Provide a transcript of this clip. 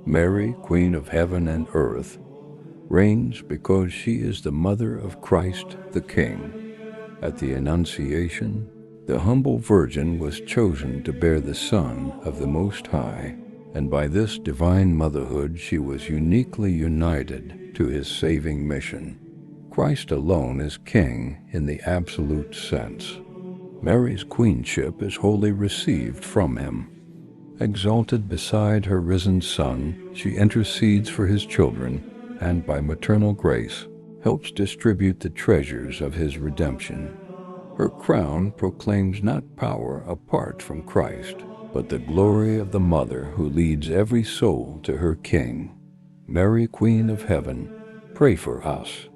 Mary, Queen of heaven and earth, reigns because she is the mother of Christ the King. At the Annunciation, the humble Virgin was chosen to bear the Son of the Most High, and by this divine motherhood she was uniquely united to his saving mission. Christ alone is King in the absolute sense. Mary's queenship is wholly received from him. Exalted beside her risen Son, she intercedes for his children, and by maternal grace, helps distribute the treasures of his redemption. Her crown proclaims not power apart from Christ, but the glory of the Mother who leads every soul to her King. Mary, Queen of heaven, pray for us.